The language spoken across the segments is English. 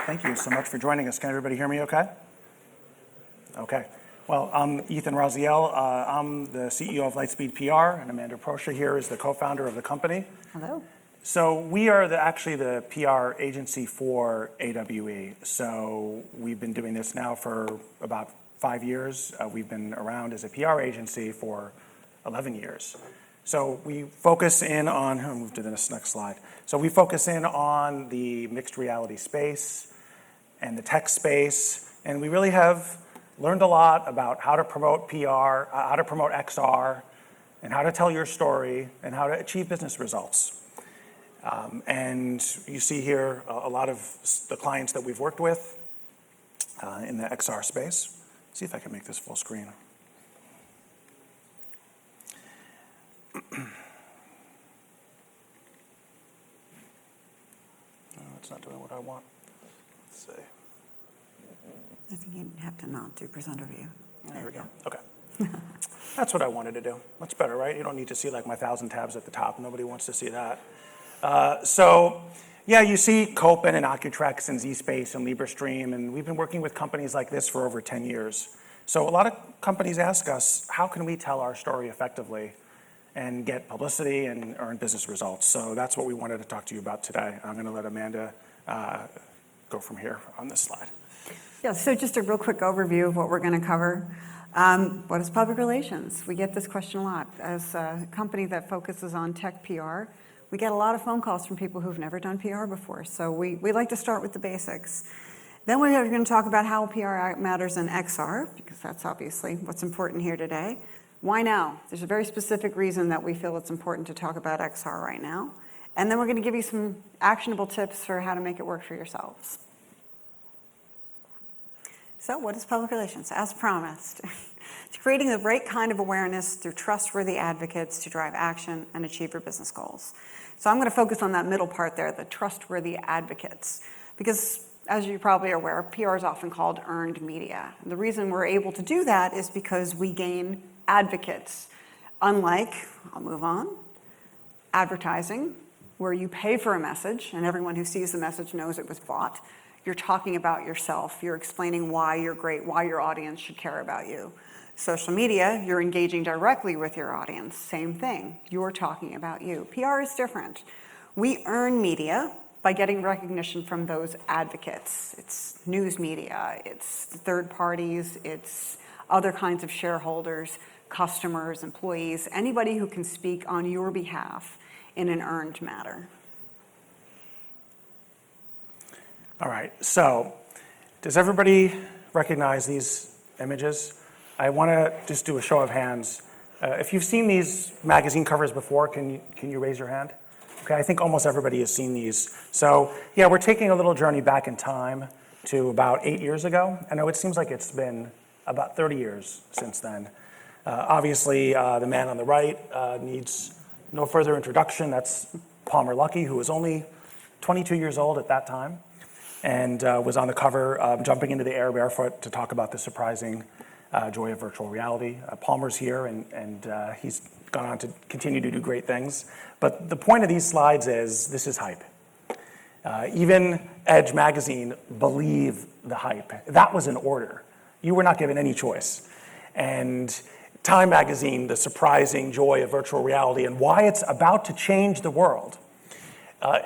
Thank you so much for joining us. Can everybody hear me okay? Okay. Well, I'm Ethan Rasiel. I'm the CEO of Lightspeed PR, and Amanda Proscia here is the co-founder of the company. Hello. So we are actually the PR agency for AWE. So we've been doing this now for about 5 years. We've been around as a PR agency for 11 years. So we focus in on, I'll move to this next slide. So we focus in on the mixed reality space and the tech space, and we really have learned a lot about how to promote PR, how to promote XR, and how to tell your story, and how to achieve business results. And you see here a lot of the clients that we've worked with in the XR space. Let's see if I can make this full screen. No, it's not doing what I want. Let's see. I think you have to not do presenter view. There we go. Okay. That's what I wanted to do. Much better, right? You don't need to see like my 1,000 tabs at the top. Nobody wants to see that. So, yeah, you see Copen and Accutrex and zSpace and LibreStream, and we've been working with companies like this for over 10 years. So a lot of companies ask us, how can we tell our story effectively and get publicity and earn business results? So that's what we wanted to talk to you about today. I'm going to let Amanda go from here on this slide. Yeah, so just a real quick overview of what we're going to cover. What is public relations? We get this question a lot. As a company that focuses on tech PR, we get a lot of phone calls from people who've never done PR before. So we like to start with the basics. Then we're going to talk about how PR matters in XR, because that's obviously what's important here today. Why now? There's a very specific reason that we feel it's important to talk about XR right now. And then we're going to give you some actionable tips for how to make it work for yourselves. So what is public relations? As promised, it's creating the right kind of awareness through trustworthy advocates to drive action and achieve your business goals. So I'm going to focus on that middle part there, the trustworthy advocates, because as you're probably aware, PR is often called earned media. And the reason we're able to do that is because we gain advocates. Unlike, I'll move on, advertising, where you pay for a message and everyone who sees the message knows it was bought. You're talking about yourself. You're explaining why you're great, why your audience should care about you. Social media, you're engaging directly with your audience. Same thing. You're talking about you. PR is different. We earn media by getting recognition from those advocates. It's news media, it's third parties, it's other kinds of shareholders, customers, employees, anybody who can speak on your behalf in an earned matter. All right, so does everybody recognize these images? I want to just do a show of hands. If you've seen these magazine covers before, can you raise your hand? Okay, I think almost everybody has seen these. So yeah, we're taking a little journey back in time to about 8 years ago. I know it seems like it's been about 30 years since then. Obviously, the man on the right needs no further introduction. That's Palmer Luckey, who was only 22 years old at that time, and was on the cover jumping into the air barefoot to talk about the surprising joy of virtual reality. Palmer's here, and he's gone on to continue to do great things. But the point of these slides is this is hype. Even Edge magazine believed the hype. That was an order. You were not given any choice. And Time magazine, the surprising joy of virtual reality and why it's about to change the world.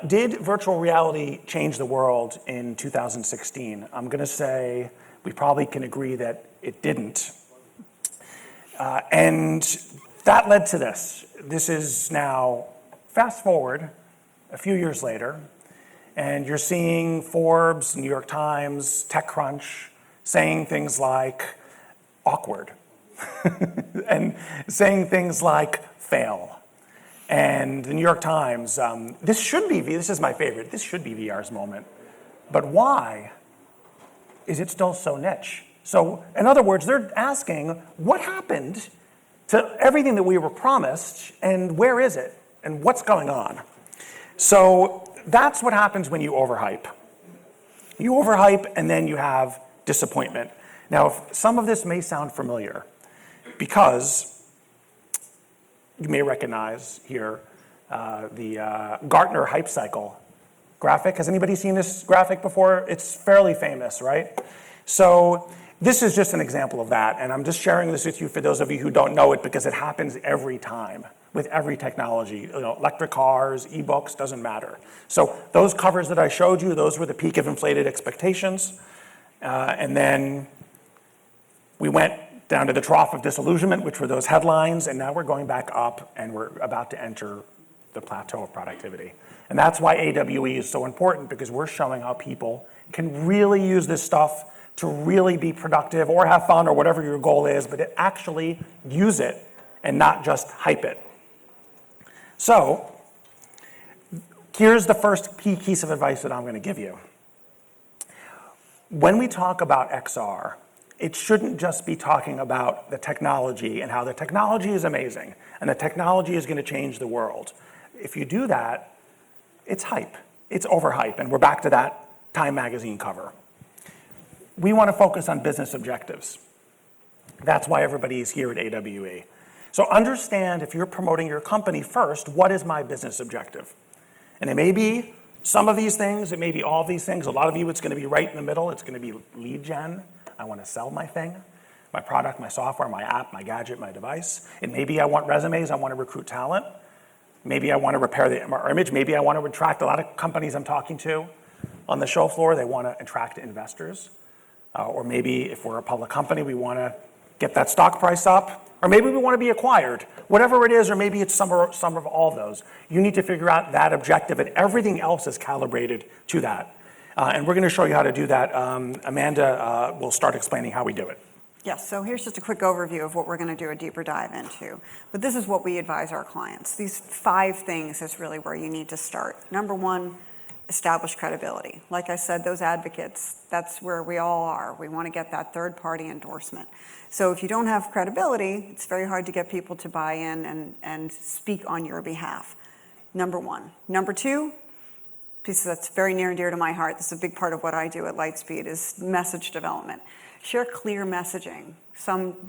Did virtual reality change the world in 2016? I'm going to say we probably can agree that it didn't. And that led to this. This is now, fast forward a few years later, and you're seeing Forbes, New York Times, TechCrunch saying things like awkward and saying things like fail. And the New York Times, this is my favorite, this should be VR's moment. But why is it still so niche? So in other words, they're asking, what happened to everything that we were promised, and where is it, and what's going on? So that's what happens when you overhype. You overhype, and then you have disappointment. Now, some of this may sound familiar, because you may recognize here the Gartner hype cycle graphic. Has anybody seen this graphic before? It's fairly famous, right? So this is just an example of that, and I'm just sharing this with you for those of you who don't know it because it happens every time with every technology. Electric cars, e-books, doesn't matter. So those covers that I showed you, those were the peak of inflated expectations, and then we went down to the trough of disillusionment, which were those headlines, and now we're going back up and we're about to enter the plateau of productivity. And that's why AWE is so important, because we're showing how people can really use this stuff to really be productive or have fun or whatever your goal is, but to actually use it and not just hype it. So here's the first key piece of advice that I'm going to give you. When we talk about XR, it shouldn't just be talking about the technology and how the technology is amazing and the technology is going to change the world. If you do that, it's hype. It's overhype, and we're back to that Time magazine cover. We want to focus on business objectives. That's why everybody is here at AWE. So understand, if you're promoting your company first, what is my business objective? And it may be some of these things, it may be all of these things. A lot of you, it's going to be right in the middle. It's going to be lead gen. I want to sell my thing, my product, my software, my app, my gadget, my device. It may be I want resumes, I want to recruit talent. Maybe I want to repair our image. Maybe I want to attract a lot of companies I'm talking to on the show floor. They want to attract investors. Or maybe if we're a public company, we want to get that stock price up. Or maybe we want to be acquired. Whatever it is, or maybe it's some of all of those. You need to figure out that objective, and everything else is calibrated to that. And we're going to show you how to do that. Amanda will start explaining how we do it. Yes, so here's just a quick overview of what we're going to do a deeper dive into. But this is what we advise our clients. These 5 things is really where you need to start. Number 1, establish credibility. Like I said, those advocates, that's where we all are. We want to get that third-party endorsement. So if you don't have credibility, it's very hard to get people to buy in and speak on your behalf. Number 1. Number 2, piece that's very near and dear to my heart, this is a big part of what I do at Lightspeed, is message development. Share clear messaging.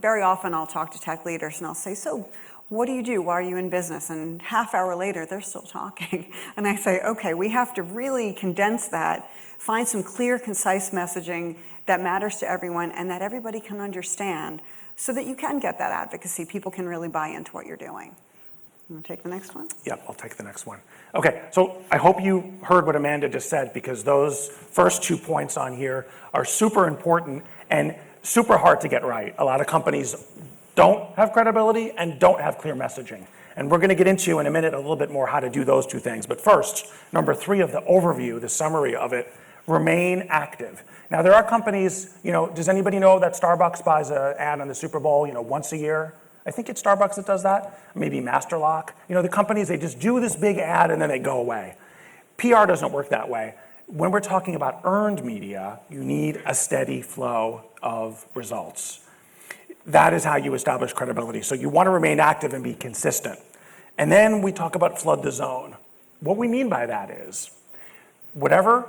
Very often I'll talk to tech leaders and I'll say, so what do you do? Why are you in business? And half hour later, they're still talking. And I say, okay, we have to really condense that, find some clear, concise messaging that matters to everyone and that everybody can understand so that you can get that advocacy. People can really buy into what you're doing. You want to take the next one? Yep, I'll take the next one. Okay, so I hope you heard what Amanda just said, because those first 2 points on here are super important and super hard to get right. A lot of companies don't have credibility and don't have clear messaging. And we're going to get into in a minute a little bit more how to do those 2 things. But first, number 3 of the overview, the summary of it, remain active. Now, there are companies, does anybody know that Starbucks buys an ad on the Super Bowl, once a year? I think it's Starbucks that does that, maybe Masterlock. The companies, they just do this big ad and then they go away. PR doesn't work that way. When we're talking about earned media, you need a steady flow of results. That is how you establish credibility. So you want to remain active and be consistent. And then we talk about flood the zone. What we mean by that is whatever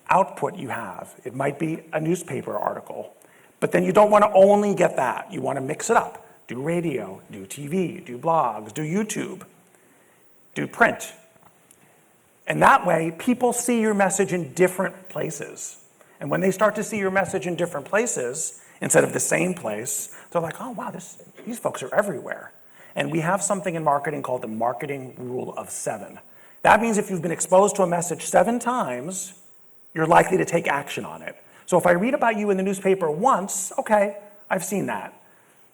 output you have, it might be a newspaper article, but then you don't want to only get that. You want to mix it up. Do radio, do TV, do blogs, do YouTube, do print. And that way, people see your message in different places. And when they start to see your message in different places, instead of the same place, they're like, oh, wow, these folks are everywhere. And we have something in marketing called the marketing rule of 7. That means if you've been exposed to a message 7 times, you're likely to take action on it. So if I read about you in the newspaper once, okay, I've seen that.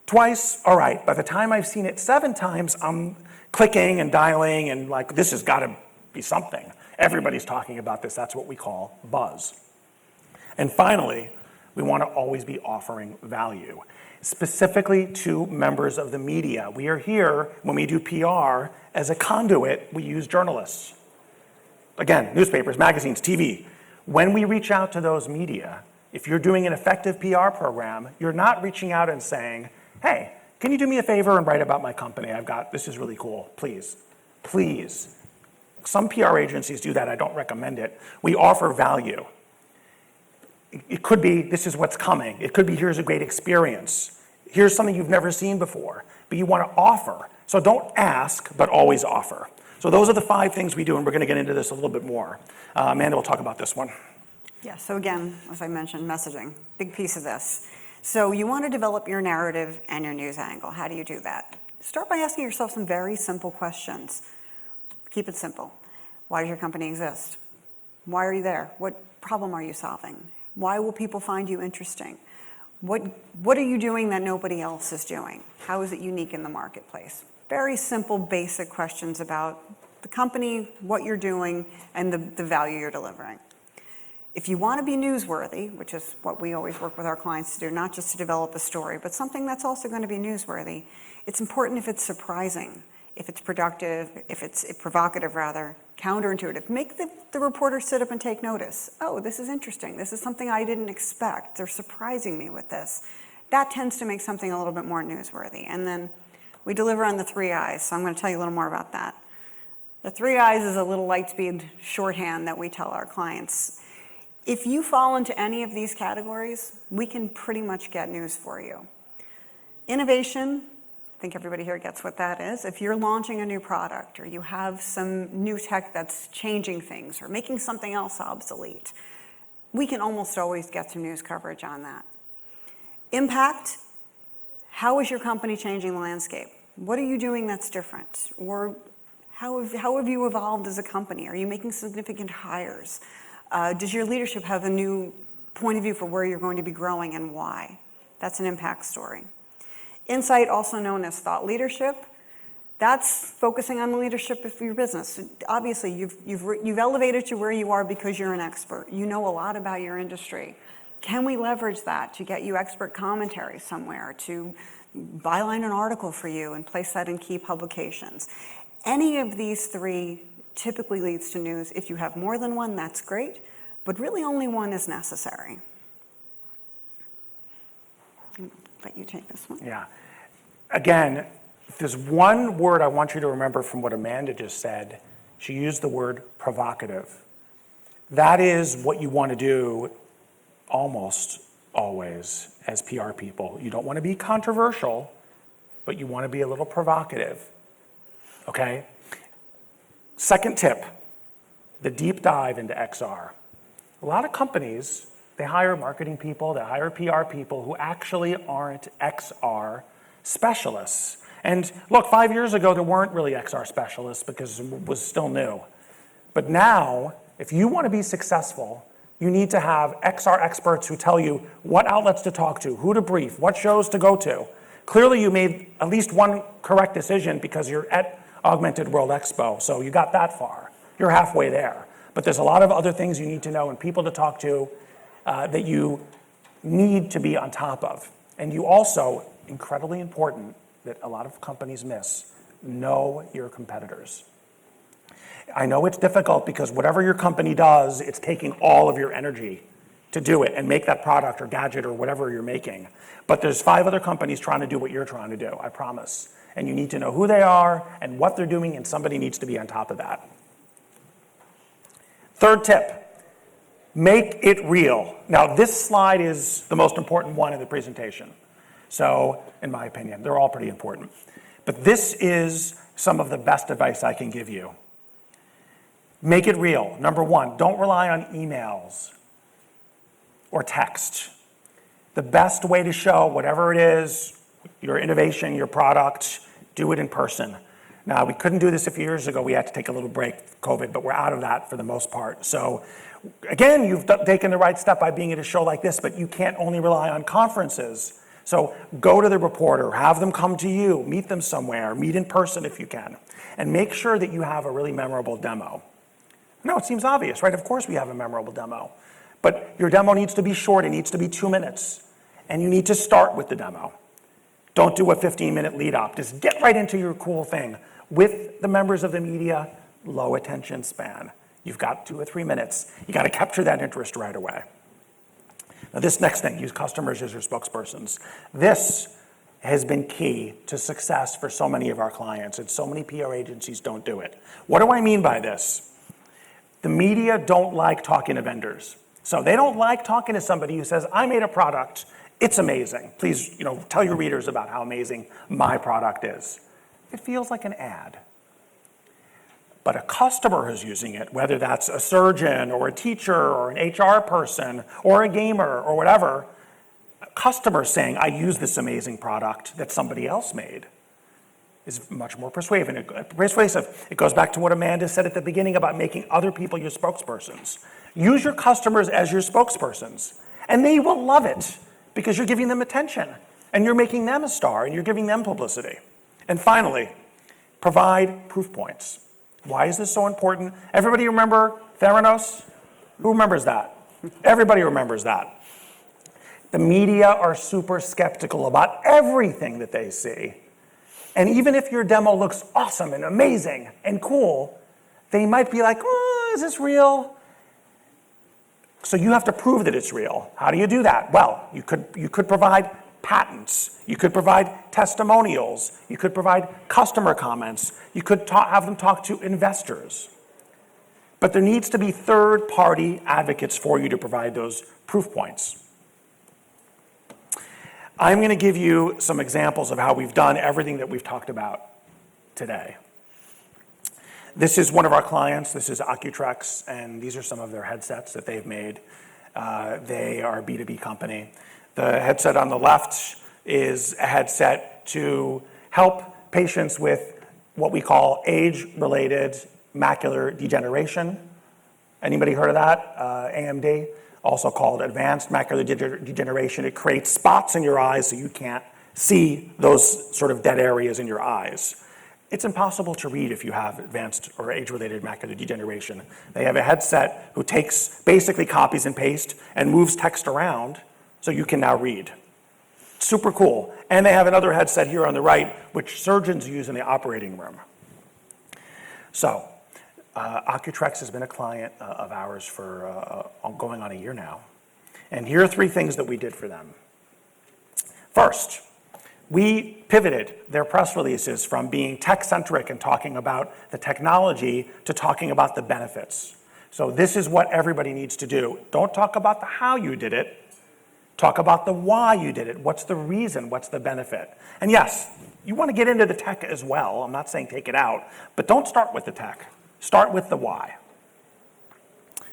Twice, all right. By the time I've seen it 7 times, I'm clicking and dialing and like, this has got to be something. Everybody's talking about this. That's what we call buzz. And finally, we want to always be offering value, specifically to members of the media. We are here, when we do PR, as a conduit, we use journalists. Again, newspapers, magazines, TV. When we reach out to those media, if you're doing an effective PR program, you're not reaching out and saying, hey, can you do me a favor and write about my company? This is really cool, please, please. Some PR agencies do that, I don't recommend it. We offer value. It could be, this is what's coming. It could be, here's a great experience. Here's something you've never seen before, but you want to offer. So don't ask, but always offer. So those are the 5 things we do, and we're going to get into this a little bit more. Amanda will talk about this one. Yeah, so again, as I mentioned, messaging, big piece of this. So you want to develop your narrative and your news angle. How do you do that? Start by asking yourself some very simple questions. Keep it simple. Why does your company exist? Why are you there? What problem are you solving? Why will people find you interesting? What are you doing that nobody else is doing? How is it unique in the marketplace? Very simple, basic questions about the company, what you're doing, and the value you're delivering. If you want to be newsworthy, which is what we always work with our clients to do, not just to develop a story, but something that's also going to be newsworthy, it's important if it's surprising, if it's productive, if it's provocative rather, counterintuitive. Make the reporter sit up and take notice. Oh, this is interesting. This is something I didn't expect. They're surprising me with this. That tends to make something a little bit more newsworthy. And then we deliver on the 3 I's, so I'm going to tell you a little more about that. The 3 I's is a little Lightspeed shorthand that we tell our clients. If you fall into any of these categories, we can pretty much get news for you. Innovation, I think everybody here gets what that is. If you're launching a new product or you have some new tech that's changing things or making something else obsolete, we can almost always get some news coverage on that. Impact, how is your company changing the landscape? What are you doing that's different? Or how have you evolved as a company? Are you making significant hires? Does your leadership have a new point of view for where you're going to be growing and why? That's an impact story. Insight, also known as thought leadership, that's focusing on the leadership of your business. Obviously, you've elevated to where you are because you're an expert. You know a lot about your industry. Can we leverage that to get you expert commentary somewhere, to byline an article for you and place that in key publications? Any of these 3 typically leads to news. If you have more than one, that's great, but really only one is necessary. I'll let you take this one. Yeah. Again, if there's one word I want you to remember from what Amanda just said, she used the word provocative. That is what you want to do almost always as PR people. You don't want to be controversial, but you want to be a little provocative. Okay? Second tip, the deep dive into XR. A lot of companies, they hire marketing people, they hire PR people who actually aren't XR specialists. And look, 5 years ago, there weren't really XR specialists because it was still new. But now, if you want to be successful, you need to have XR experts who tell you what outlets to talk to, who to brief, what shows to go to. Clearly, you made at least one correct decision because you're at Augmented World Expo, so you got that far. You're halfway there. But there's a lot of other things you need to know and people to talk to that you need to be on top of. And you also, incredibly important, that a lot of companies miss, know your competitors. I know it's difficult because whatever your company does, it's taking all of your energy to do it and make that product or gadget or whatever you're making. But there's 5 other companies trying to do what you're trying to do, I promise. And you need to know who they are and what they're doing, and somebody needs to be on top of that. Third tip, make it real. Now, this slide is the most important one in the presentation. So, in my opinion, they're all pretty important. But this is some of the best advice I can give you. Make it real. Number 1, don't rely on emails or text. The best way to show whatever it is, your innovation, your product, do it in person. Now, we couldn't do this a few years ago. We had to take a little break, COVID, but we're out of that for the most part. So, again, you've taken the right step by being at a show like this, but you can't only rely on conferences. So go to the reporter, have them come to you, meet them somewhere, meet in person if you can, and make sure that you have a really memorable demo. No, it seems obvious, right? Of course we have a memorable demo. But your demo needs to be short. It needs to be 2 minutes. And you need to start with the demo. Don't do a 15-minute lead up. Just get right into your cool thing. With the members of the media, low attention span. You've got 2 or 3 minutes. You got to capture that interest right away. Now this next thing, use customers as your spokespersons. This has been key to success for so many of our clients, and so many PR agencies don't do it. What do I mean by this? The media don't like talking to vendors. So they don't like talking to somebody who says, I made a product, it's amazing. Please, tell your readers about how amazing my product is. It feels like an ad. but a customer who's using it, whether that's a surgeon or a teacher or an HR person or a gamer or whatever, a customer saying, I use this amazing product that somebody else made, is much more persuasive. It goes back to what Amanda said at the beginning about making other people your spokespersons. Use your customers as your spokespersons, and they will love it because you're giving them attention, and you're making them a star, and you're giving them publicity. And finally, provide proof points. Why is this so important? Everybody remember Theranos? Who remembers that? Everybody remembers that. The media are super skeptical about everything that they see. And even if your demo looks awesome and amazing and cool, they might be like, oh, is this real? So you have to prove that it's real. How do you do that? Well, you could provide patents. You could provide testimonials. You could provide customer comments. You could have them talk to investors. But there needs to be third-party advocates for you to provide those proof points. I'm going to give you some examples of how we've done everything that we've talked about today. This is one of our clients. This is Occutrex, and these are some of their headsets that they've made. They are a B2B company. The headset on the left is a headset to help patients with what we call age-related macular degeneration. Anybody heard of that? AMD, also called advanced macular degeneration. It creates spots in your eyes so you can't see those sort of dead areas in your eyes. It's impossible to read if you have advanced or age-related macular degeneration. They have a headset who takes basically copies and paste and moves text around so you can now read. Super cool. And they have another headset here on the right, which surgeons use in the operating room. So, Occutrex has been a client of ours for going on a year now. And here are 3 things that we did for them. First, we pivoted their press releases from being tech-centric and talking about the technology to talking about the benefits. So this is what everybody needs to do. Don't talk about the how you did it. Talk about the why you did it. What's the reason? What's the benefit? And yes, you want to get into the tech as well. I'm not saying take it out, but don't start with the tech. Start with the why.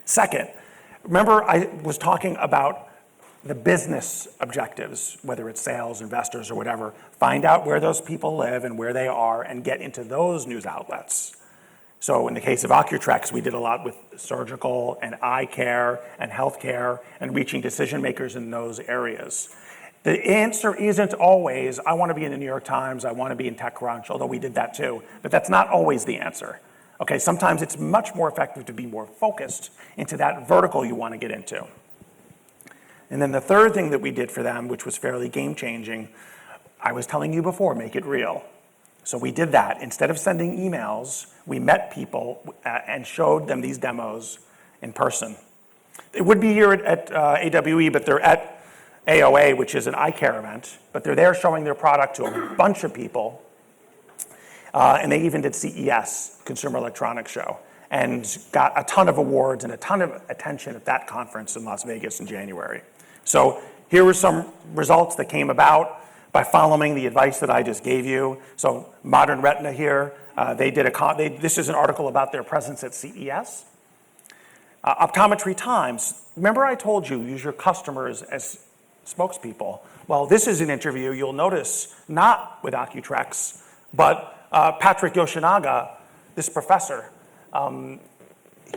Second, remember I was talking about the business objectives, whether it's sales, investors, or whatever. Find out where those people live and where they are and get into those news outlets. So in the case of Occutrex, we did a lot with surgical and eye care and healthcare and reaching decision makers in those areas. The answer isn't always, I want to be in the New York Times, I want to be in TechCrunch, although we did that too, but that's not always the answer. Okay, sometimes it's much more effective to be more focused into that vertical you want to get into. And then the third thing that we did for them, which was fairly game-changing, I was telling you before, make it real. So we did that. Instead of sending emails, we met people and showed them these demos in person. It would be here at AWE, but they're at AOA, which is an eye care event, but they're there showing their product to a bunch of people. And they even did CES, Consumer Electronics Show, and got a ton of awards and a ton of attention at that conference in Las Vegas in January. So here were some results that came about by following the advice that I just gave you. So Modern Retina here, this is an article about their presence at CES. Optometry Times, remember I told you, use your customers as spokespeople. Well, this is an interview, you'll notice, not with Occutrex, but Patrick Yoshinaga, this professor,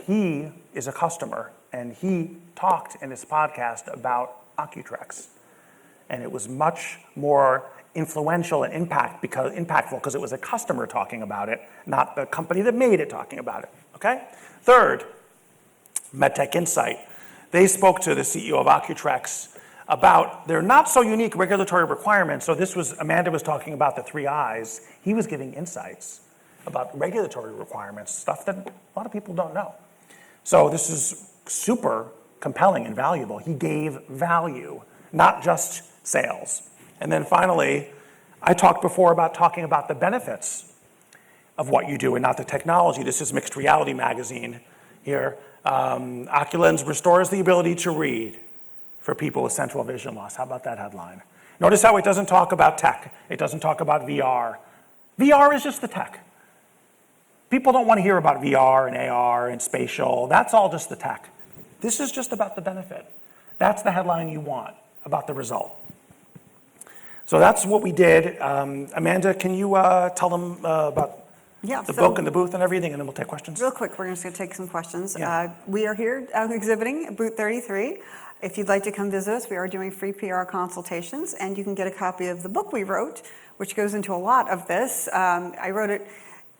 he is a customer, and he talked in this podcast about Occutrex. And it was much more influential and impactful because it was a customer talking about it, not the company that made it talking about it, okay? Third, MedTech Insight. They spoke to the CEO of Occutrex about their not so unique regulatory requirements. So Amanda was talking about the 3 eyes. He was giving insights about regulatory requirements, stuff that a lot of people don't know. So this is super compelling and valuable. He gave value, not just sales. And then finally, I talked before about talking about the benefits of what you do and not the technology. This is Mixed Reality Magazine here. Oculens restores the ability to read for people with central vision loss. How about that headline? Notice how it doesn't talk about tech. It doesn't talk about VR. VR is just the tech. People don't want to hear about VR and AR and spatial. That's all just the tech. This is just about the benefit. That's the headline you want about the result. So that's what we did. Amanda, can you tell them about the book and the booth and everything, and then we'll take questions? Real quick, we're just going to take some questions. Yeah. We are here exhibiting at booth 33. If you'd like to come visit us, we are doing free PR consultations, and you can get a copy of the book we wrote, which goes into a lot of this. I wrote it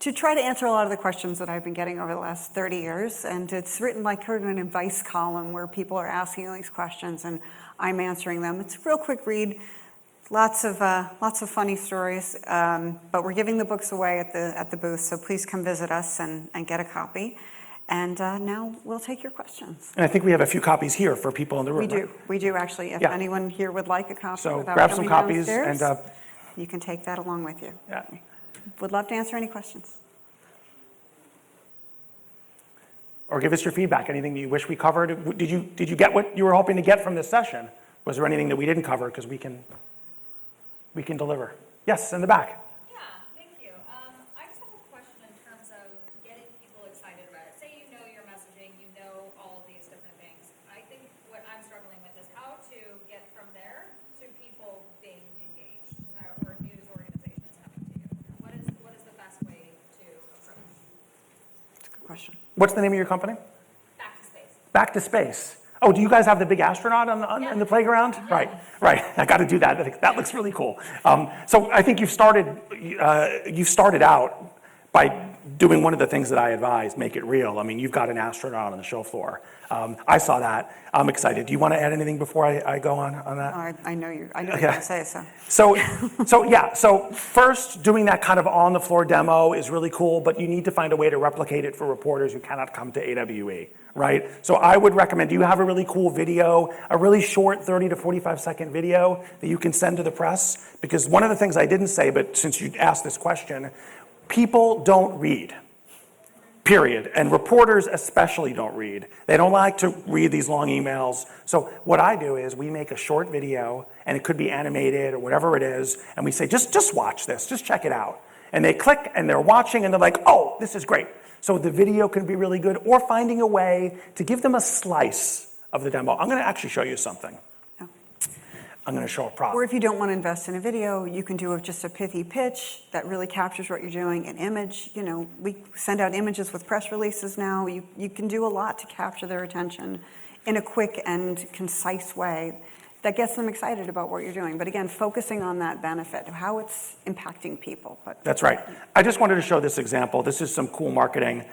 to try to answer a lot of the questions that I've been getting over the last 30 years, and it's written like kind of an advice column where people are asking these questions, and I'm answering them. It's a real quick read. Lots of funny stories, but we're giving the books away at the booth, so please come visit us and get a copy. And now we'll take your questions. And I think we have a few copies here for people in the room. We do actually. If anyone here would like a copy, so without grab some coming copies downstairs, and you can take that along with you. Yeah. Would love to answer any questions. Or give us your feedback. Anything that you wish we covered? Did you get what you were hoping to get from this session? Was there anything that we didn't cover? Because we can deliver. Yes, in the back. Yeah, thank you. I just have a question in terms of getting people excited about it. Say you know your messaging, you know all of these different things. I think what I'm struggling with is how to get from there to people being engaged or news organizations coming to you. What is the best way to approach? That's a good question. What's the name of your company? Back to space. Back to Space. Oh, do you guys have the big astronaut in the playground? Yeah. Right. I got to do that. I think that looks really cool. So I think you've started out by doing one of the things that I advise, make it real. I mean, you've got an astronaut on the show floor. I saw that. I'm excited. Do you want to add anything before I go on that? I know you're going to say so. So first, doing that kind of on the floor demo is really cool, but you need to find a way to replicate it for reporters who cannot come to AWE, right? So I would recommend, do you have a really cool video, a really short 30 to 45 second video that you can send to the press? Because one of the things I didn't say, but since you asked this question, people don't read. Period. And reporters especially don't read. They don't like to read these long emails. So what I do is we make a short video, and it could be animated or whatever it is, and we say, just watch this, just check it out. And they click, and they're watching, and they're like, oh, this is great. So the video can be really good, or finding a way to give them a slice of the demo. I'm going to actually show you something. I'm going to show a prop. Or if you don't want to invest in a video, you can do just a pithy pitch that really captures what you're doing, an image. You know, we send out images with press releases now. You can do a lot to capture their attention in a quick and concise way that gets them excited about what you're doing. But again, focusing on that benefit, how it's impacting people. That's right. I just wanted to show this example. This is some cool marketing.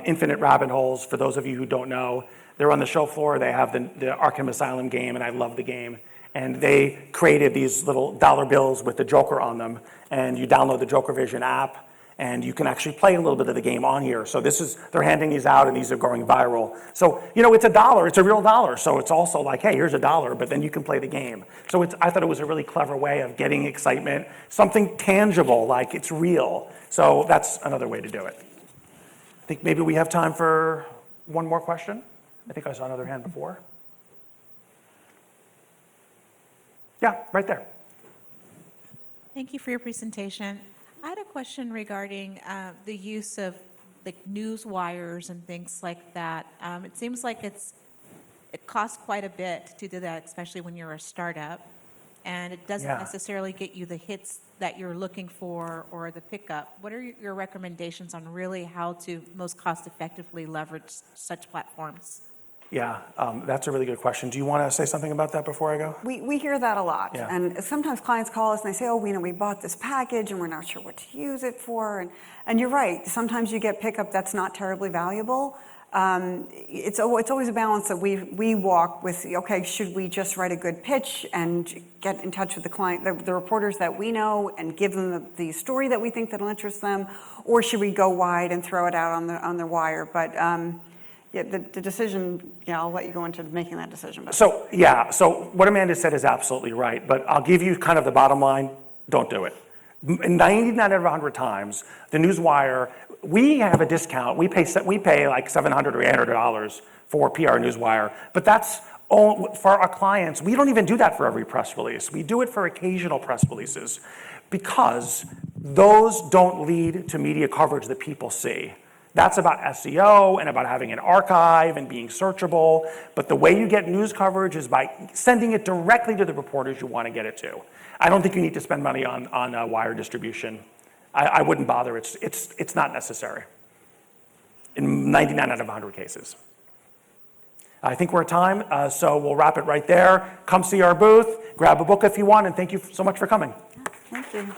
Infinite Rabbit Holes, for those of you who don't know, they're on the show floor. They have the Arkham Asylum game, and I love the game. And they created these little dollar bills with the Joker on them. And you download the Joker Vision app, and you can actually play a little bit of the game on here. So they're handing these out, and these are going viral. So, it's $1, it's a real dollar. So it's also like, hey, here's $1, but then you can play the game. So I thought it was a really clever way of getting excitement, something tangible, like it's real. So that's another way to do it. I think maybe we have time for one more question. I think I saw another hand before. Yeah, right there. Thank you for your presentation. I had a question regarding the use of news wires and things like that. It seems like it costs quite a bit to do that, especially when you're a startup, and it doesn't necessarily get you the hits that you're looking for or the pickup. What are your recommendations on really how to most cost effectively leverage such platforms? Yeah, that's a really good question. Do you want to say something about that before I go? We hear that a lot. Yeah. And sometimes clients call us and they say, we bought this package and we're not sure what to use it for. And you're right, sometimes you get pickup that's not terribly valuable. It's always a balance that we walk with, okay, should we just write a good pitch and get in touch with the client, the reporters that we know, and give them the story that we think that'll interest them, or should we go wide and throw it out on the wire? But the decision, I'll let you go into making that decision. So what Amanda said is absolutely right, but I'll give you kind of the bottom line, don't do it. 99 out of 100 times, the Newswire, we have a discount. We pay like $700 or $800 for PR Newswire, but that's all for our clients. We don't even do that for every press release. We do it for occasional press releases because those don't lead to media coverage that people see. That's about SEO and about having an archive and being searchable. But the way you get news coverage is by sending it directly to the reporters you want to get it to. I don't think you need to spend money on wire distribution. I wouldn't bother. It's not necessary in 99 out of 100 cases. I think we're at time, so we'll wrap it right there. Come see our booth, grab a book if you want, and thank you so much for coming. Thank you.